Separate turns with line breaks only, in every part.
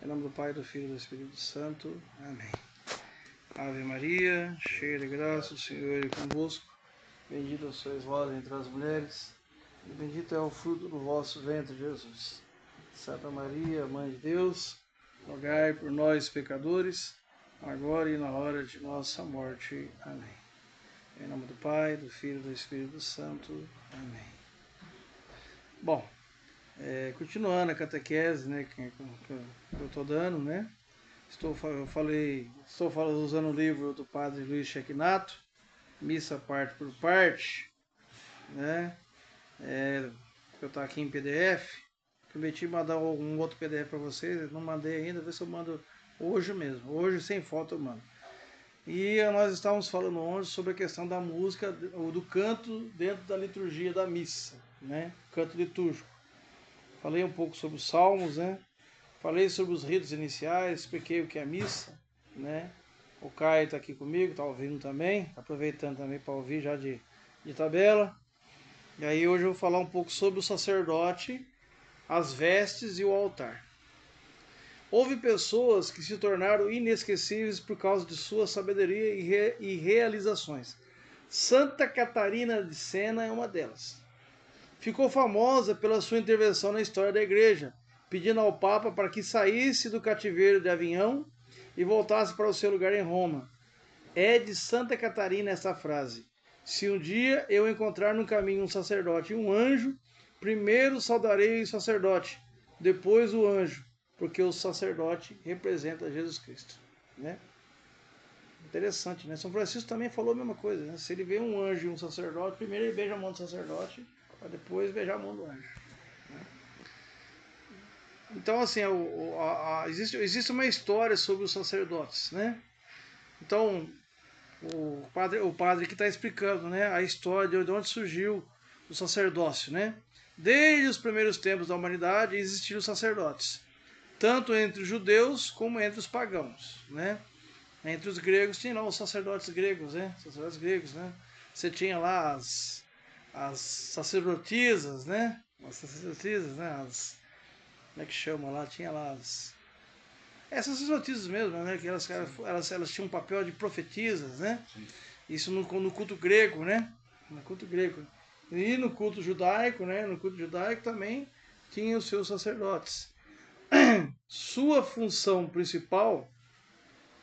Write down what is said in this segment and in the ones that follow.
Em nome do Pai, do Filho e do Espírito Santo. Amém. Ave Maria, cheia de graça, o Senhor é convosco. Bendita sois vós entre as mulheres, e bendito é o fruto do vosso ventre, Jesus. Santa Maria, Mãe de Deus, rogai por nós, pecadores, agora e na hora de nossa morte. Amém. Em nome do Pai, do Filho e do Espírito Santo. Amém. Bom, continuando a catequese, né, que eu estou dando, né? Estou usando o livro do Padre Luiz Schecknato, Missa Parte por Parte, né? Eu estou aqui em PDF. Prometi mandar um outro PDF para vocês, não mandei ainda, vê se eu mando hoje mesmo. Hoje, sem foto, eu mando. E nós estávamos falando hoje sobre a questão da música, ou do canto dentro da liturgia da missa, né? Canto litúrgico. Falei um pouco sobre os salmos, né? Falei sobre os ritos iniciais, expliquei o que é a missa, né? O Caio está aqui comigo, está ouvindo também, aproveitando também para ouvir já de tabela. E aí hoje eu vou falar um pouco sobre o sacerdote, as vestes e o altar. Houve pessoas que se tornaram inesquecíveis por causa de sua sabedoria e realizações. Santa Catarina de Sena é uma delas. Ficou famosa pela sua intervenção na história da igreja, pedindo ao Papa para que saísse do cativeiro de Avignon e voltasse para o seu lugar em Roma. É de Santa Catarina essa frase: se um dia eu encontrar no caminho um sacerdote e um anjo, primeiro saudarei o sacerdote, depois o anjo, porque o sacerdote representa Jesus Cristo, né? Interessante, né? São Francisco também falou a mesma coisa, né? Se ele vê um anjo e um sacerdote, primeiro ele beija a mão do sacerdote, para depois beijar a mão do anjo, né? Então, assim, existe uma história sobre os sacerdotes, né? Então, o padre que está explicando, né, a história de onde surgiu o sacerdócio, né? Desde os primeiros tempos da humanidade existiram sacerdotes, tanto entre os judeus como entre os pagãos, né? Entre os gregos tinha lá os sacerdotes gregos, né? Sacerdotes gregos, né? Você tinha lá as sacerdotisas, né? As sacerdotisas, né? Como é que chama lá? Tinha lá essas sacerdotisas mesmo, né? Que elas tinham um papel de profetisas, né? Sim. Isso no culto grego, né? No culto grego. E no culto judaico, né? No culto judaico também tinha os seus sacerdotes. Sua função principal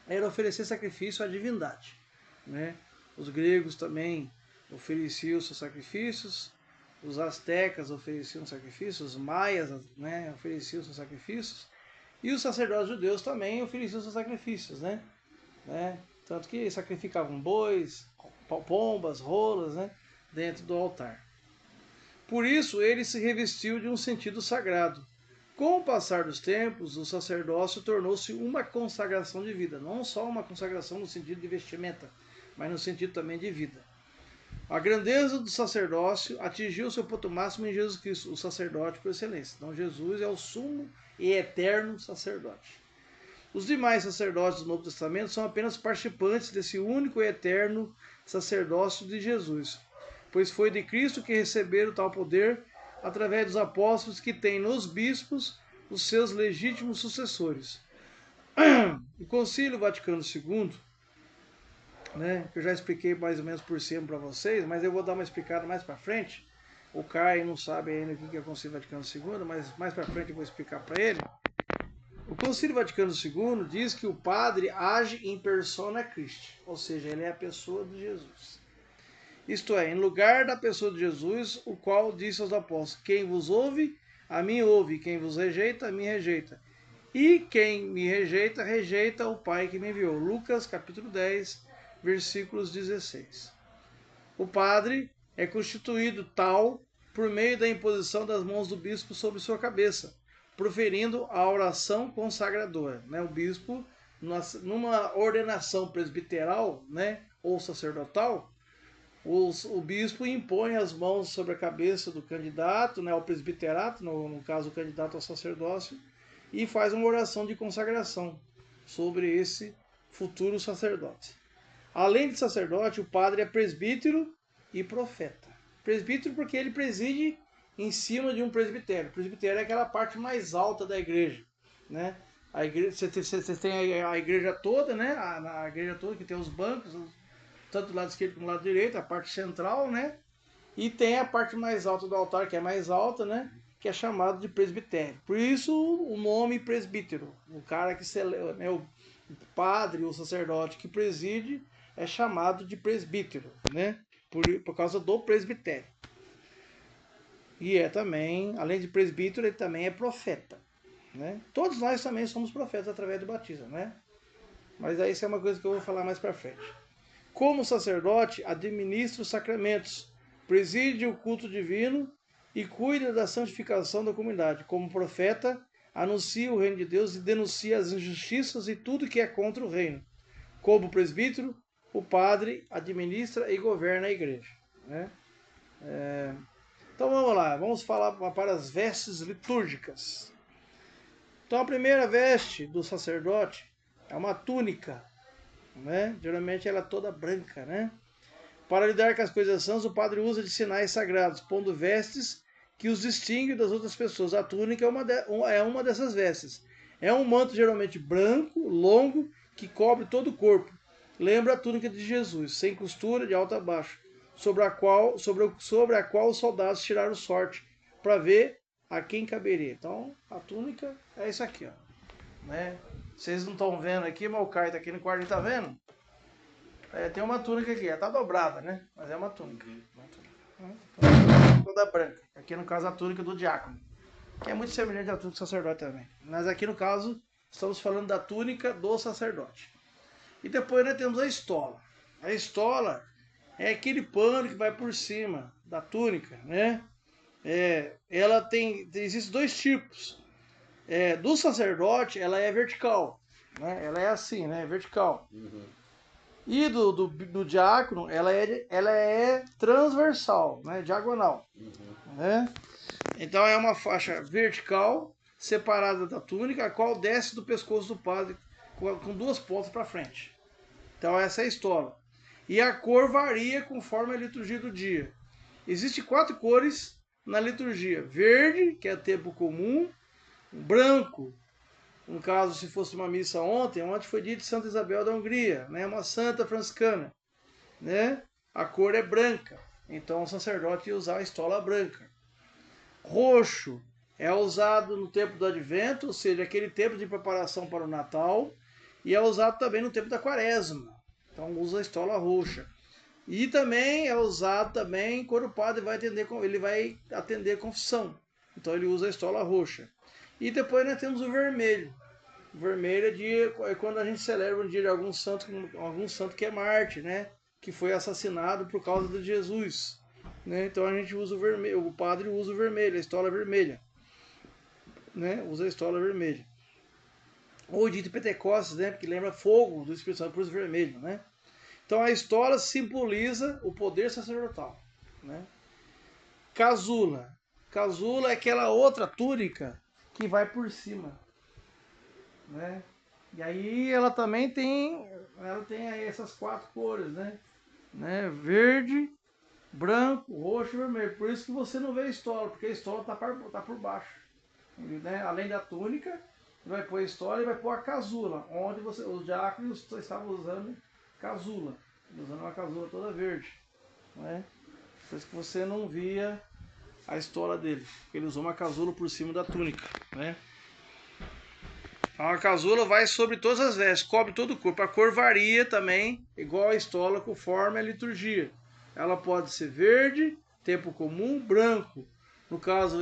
era oferecer sacrifício à divindade, né? Os gregos também ofereciam seus sacrifícios, os astecas ofereciam sacrifícios, os maias, né, ofereciam seus sacrifícios, e os sacerdotes judeus também ofereciam seus sacrifícios, né? Tanto que sacrificavam bois, pombas, rolas, né, dentro do altar. Por isso ele se revestiu de um sentido sagrado. Com o passar dos tempos, o sacerdócio tornou-se uma consagração de vida, não só uma consagração no sentido de vestimenta, mas no sentido também de vida. A grandeza do sacerdócio atingiu seu ponto máximo em Jesus Cristo, o sacerdote por excelência. Então Jesus é o sumo e eterno sacerdote. Os demais sacerdotes do Novo Testamento são apenas participantes desse único e eterno sacerdócio de Jesus, pois foi de Cristo que receberam tal poder através dos apóstolos, que têm nos bispos os seus legítimos sucessores. O Concílio Vaticano II, né, que eu já expliquei mais ou menos por cima para vocês, mas eu vou dar uma explicada mais para frente. O Caio não sabe ainda o que é o Concílio Vaticano II, mas mais para frente eu vou explicar para ele. O Concílio Vaticano II diz que o padre age em persona Christi, ou seja, ele é a pessoa de Jesus. Isto é, em lugar da pessoa de Jesus, o qual disse aos apóstolos: quem vos ouve, a mim ouve, quem vos rejeita, a mim rejeita. E quem me rejeita, rejeita o Pai que me enviou. Lucas capítulo 10, versículos 16. O padre é constituído tal por meio da imposição das mãos do bispo sobre sua cabeça, proferindo a oração consagradora, né? O bispo, numa ordenação presbiteral, né, ou sacerdotal, o bispo impõe as mãos sobre a cabeça do candidato, né, ao presbiterato, no caso o candidato ao sacerdócio, e faz uma oração de consagração sobre esse futuro sacerdote. Além de sacerdote, o padre é presbítero e profeta. Presbítero porque ele preside em cima de um presbitério. O presbitério é aquela parte mais alta da igreja, né? A igreja, você tem a igreja toda, né? A igreja toda que tem os bancos, tanto do lado esquerdo como do lado direito, a parte central, né? E tem a parte mais alta do altar, que é mais alta, né? Que é chamado de presbitério. Por isso o nome presbítero. O cara que né, o padre ou sacerdote que preside é chamado de presbítero, né? Por causa do presbitério. E é também, além de presbítero, ele também é profeta, né? Todos nós também somos profetas através do batismo, né? Mas aí isso é uma coisa que eu vou falar mais para frente. Como sacerdote, administra os sacramentos, preside o culto divino e cuida da santificação da comunidade. Como profeta, anuncia o reino de Deus e denuncia as injustiças e tudo que é contra o reino. Como presbítero, o padre administra e governa a igreja, né? Então vamos lá, vamos falar para as vestes litúrgicas. Então a primeira veste do sacerdote é uma túnica, né? Geralmente ela é toda branca, né? Para lidar com as coisas sãs, o padre usa de sinais sagrados, pondo vestes que os distinguem das outras pessoas. A túnica é uma dessas vestes. É um manto geralmente branco, longo, que cobre todo o corpo. Lembra a túnica de Jesus, sem costura, de alto a baixo, sobre a qual os soldados tiraram sorte, para ver a quem caberia. Então, a túnica é isso aqui, ó, né? Vocês não estão vendo aqui, mas o Caio está aqui no quarto e está vendo? Tem uma túnica aqui, ela tá dobrada, né? Mas é uma túnica. Toda branca. Aqui no caso a túnica do diácono. Que é muito semelhante à túnica do sacerdote também. Mas aqui no caso estamos falando da túnica do sacerdote. E depois nós temos a estola. A estola é aquele pano que vai por cima da túnica, né? Ela existem dois tipos. Do sacerdote ela é vertical, né? Ela é assim, né? Vertical. Uhum. E do diácono, ela é transversal, né? Diagonal. Uhum. Né? Então é uma faixa vertical, separada da túnica, a qual desce do pescoço do padre com duas pontas para frente. Então essa é a estola. E a cor varia conforme a liturgia do dia. Existem 4 cores na liturgia. Verde, que é tempo comum. Branco, no caso, se fosse uma missa ontem foi dia de Santa Isabel da Hungria, né? Uma santa franciscana, né? A cor é branca, então o sacerdote ia usar a estola branca. Roxo é usado no tempo do Advento, ou seja, aquele tempo de preparação para o Natal, e é usado também no tempo da Quaresma, então usa a estola roxa. E também é usado também quando o padre vai atender confissão, então ele usa a estola roxa. E depois nós temos o vermelho. O vermelho é quando a gente celebra um dia de algum santo que é mártir, né? Que foi assassinado por causa de Jesus. Né? Então a gente usa o vermelho, o padre usa o vermelho, a estola vermelha. Né? Usa a estola vermelha. Ou o dia de Pentecostes, né? Porque lembra fogo do Espírito Santo, por isso vermelho, né? Então a estola simboliza o poder sacerdotal. Né? Casula. Casula é aquela outra túnica que vai por cima, né? E aí ela também tem aí essas 4 cores, né? Verde, branco, roxo e vermelho. Por isso que você não vê a estola, porque a estola tá por baixo. Né? Além da túnica, vai pôr a estola e vai pôr a casula, onde os diáconos estavam usando casula, usando uma casula toda verde, né? Por isso que você não via a estola dele, porque ele usou uma casula por cima da túnica, né? A casula vai sobre todas as vestes, cobre todo o corpo. A cor varia também, igual a estola, conforme a liturgia. Ela pode ser verde, tempo comum, branco. No caso,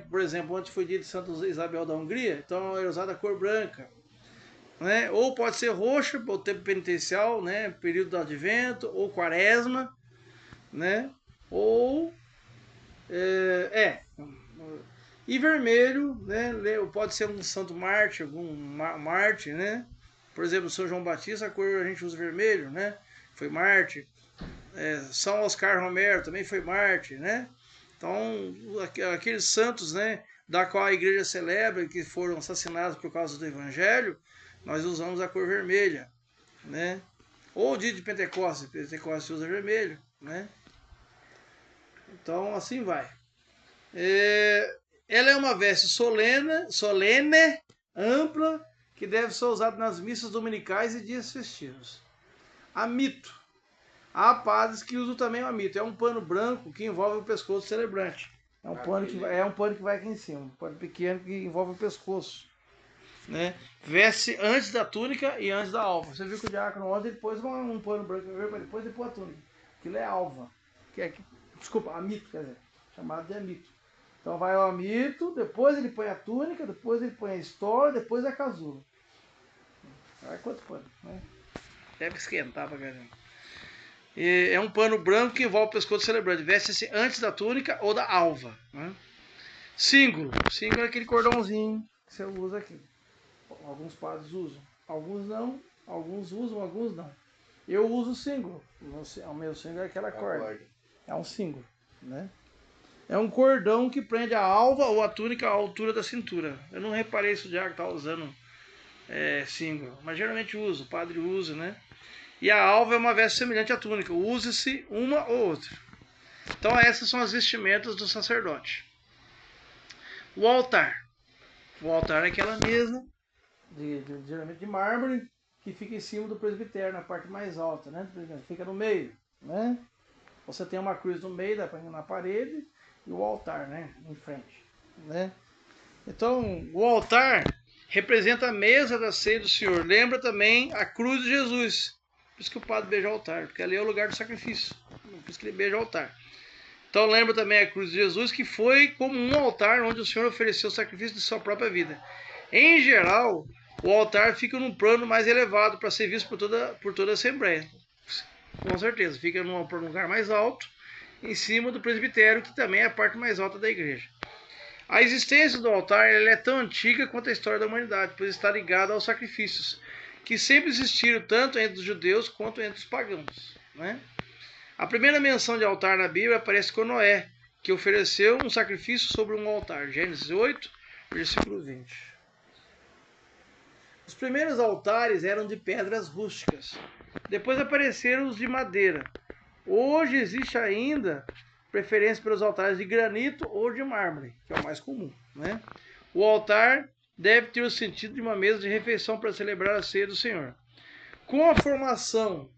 por exemplo, ontem foi dia de Santa Isabel da Hungria, então é usada a cor branca. Né? Ou pode ser roxa, o tempo penitencial, né? Período do Advento, ou Quaresma, né? Ou e vermelho, né? Pode ser um santo mártir, algum mártir, né? Por exemplo, São João Batista, a cor a gente usa vermelho, né? Foi mártir. São Oscar Romero também foi mártir, né? Então, aqueles santos, né? Da qual a igreja celebra, que foram assassinados por causa do evangelho, nós usamos a cor vermelha, né? Ou o dia de Pentecostes usa vermelho, né? Então, assim vai. Ela é uma veste solene, ampla, que deve ser usado nas missas dominicais e dias festivos. Amito. Há padres que usam também o amito. É um pano branco que envolve o pescoço do celebrante. É um pano que vai aqui em cima. Um pano pequeno que envolve o pescoço. Né? Veste antes da túnica e antes da alva. Você viu que o diácono ontem ele pôs um pano branco, depois ele pôs a túnica. Aquilo é alva. Desculpa, amito, quer dizer. Chamado de amito. Então vai o amito, depois ele põe a túnica, depois ele põe a estola, depois a casula. Olha quanto pano, né? Deve esquentar pra caramba. E é um pano branco que envolve o pescoço do celebrante. Veste-se antes da túnica ou da alva. Né? Símbolo. Símbolo é aquele cordãozinho que você usa aqui. Alguns padres usam. Alguns não. Alguns usam, alguns não. Eu uso o símbolo. O meu símbolo é aquela corda. É um símbolo. Né? É um cordão que prende a alva ou a túnica à altura da cintura. Eu não reparei se o diácono está usando símbolo. Mas geralmente usa. O padre usa, né? E a alva é uma veste semelhante à túnica. Use-se uma ou outra. Então essas são as vestimentas do sacerdote. O altar. O altar é aquela mesa, geralmente de mármore, que fica em cima do presbitério, na parte mais alta, né? Fica no meio, né? Você tem uma cruz no meio, na parede, e o altar, né? Em frente, né? Então, o altar representa a mesa da ceia do Senhor. Lembra também a cruz de Jesus. Por isso que o padre beija o altar, porque ali é o lugar do sacrifício. Por isso que ele beija o altar. Então lembra também a cruz de Jesus, que foi como um altar onde o Senhor ofereceu o sacrifício de sua própria vida. Em geral, o altar fica num plano mais elevado para ser visto por toda a Assembleia. Com certeza, fica num lugar mais alto, em cima do presbitério, que também é a parte mais alta da igreja. A existência do altar é tão antiga quanto a história da humanidade, pois está ligada aos sacrifícios, que sempre existiram tanto entre os judeus quanto entre os pagãos. Né? A primeira menção de altar na Bíblia aparece com Noé, que ofereceu um sacrifício sobre um altar. Gênesis 8, versículo 20. Os primeiros altares eram de pedras rústicas. Depois apareceram os de madeira. Hoje existe ainda preferência pelos altares de granito ou de mármore, que é o mais comum. Né? O altar deve ter o sentido de uma mesa de refeição para celebrar a ceia do Senhor. Com a formação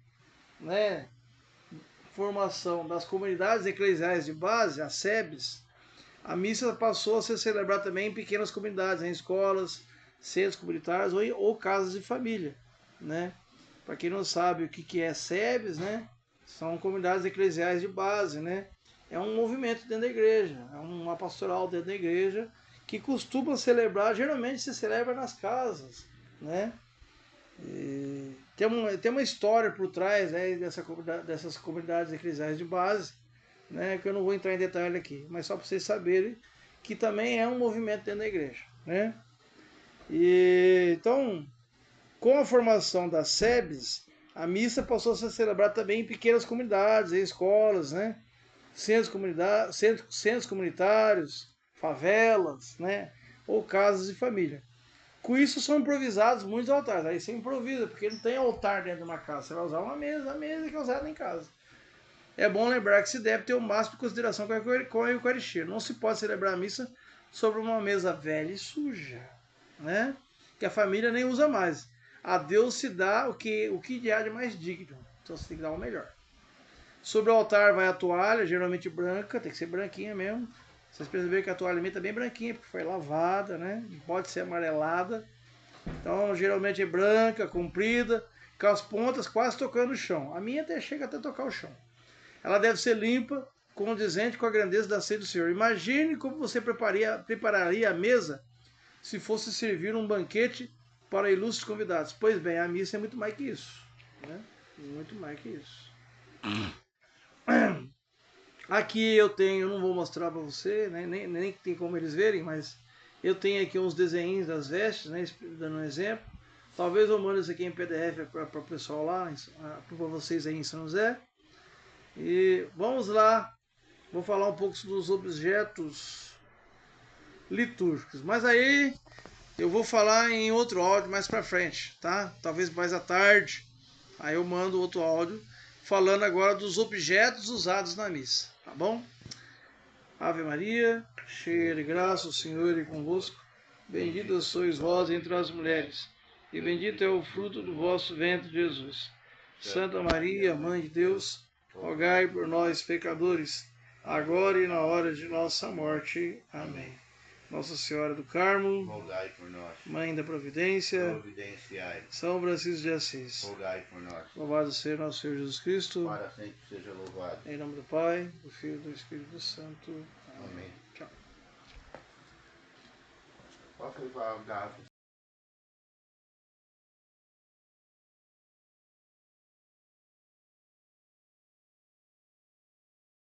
das comunidades eclesiais de base, as SEBs, a missa passou a ser celebrada também em pequenas comunidades, em escolas, centros comunitários ou casas de família. Né? Para quem não sabe o que é SEBs, né? São comunidades eclesiais de base. Né? É um movimento dentro da igreja, é uma pastoral dentro da igreja que costuma celebrar, geralmente se celebra nas casas. Né? Tem uma história por trás, né, dessas comunidades eclesiais de base, né, que eu não vou entrar em detalhe aqui, mas só para vocês saberem que também é um movimento dentro da igreja. Né? Então, com a formação das SEBs, a missa passou a ser celebrada também em pequenas comunidades, em escolas, né, centros comunitários, favelas, né, ou casas de família. Com isso são improvisados muitos altares. Aí você improvisa, porque não tem altar dentro de uma casa. Você vai usar uma mesa, a mesa que é usada em casa. É bom lembrar que se deve ter o máximo de consideração com a Eucaristia. Não se pode celebrar a missa sobre uma mesa velha e suja, né? Que a família nem usa mais. A Deus se dá o que há de mais digno. Então você tem que dar o melhor. Sobre o altar vai a toalha, geralmente branca, tem que ser branquinha mesmo. Vocês perceberam que a toalha minha está bem branquinha, porque foi lavada, né? Pode ser amarelada. Então, geralmente é branca, comprida, com as pontas quase tocando o chão. A minha até chega até tocar o chão. Ela deve ser limpa, condizente com a grandeza da ceia do Senhor. Imagine como você prepararia a mesa se fosse servir um banquete para ilustres convidados. Pois bem, a missa é muito mais que isso. Né? Muito mais que isso. Aqui eu não vou mostrar para você, né? nem tem como eles verem, mas eu tenho aqui uns desenhos das vestes, né? Dando um exemplo. Talvez eu mande isso aqui em PDF para o pessoal lá, para vocês aí em São José. E vamos lá, vou falar um pouco dos objetos litúrgicos, mas aí eu vou falar em outro áudio mais para frente, tá? Talvez mais à tarde, aí eu mando outro áudio falando agora dos objetos usados na missa, tá bom? Ave Maria, cheia de graça, o Senhor é convosco, bendita sois vós entre as mulheres, e bendito é o fruto do vosso ventre, Jesus. Santa Maria, Mãe de Deus, rogai por nós, pecadores, agora e na hora de nossa morte. Amém. Nossa Senhora do Carmo,
rogai por nós.
Mãe da Providência,
Providenciai,
São Francisco de Assis,
rogai por nós.
louvado seja nosso Senhor Jesus Cristo,
Para sempre seja louvado.
em nome do Pai, do Filho e do Espírito Santo.
Amém.
Tchau.
Posso levar a garrafa?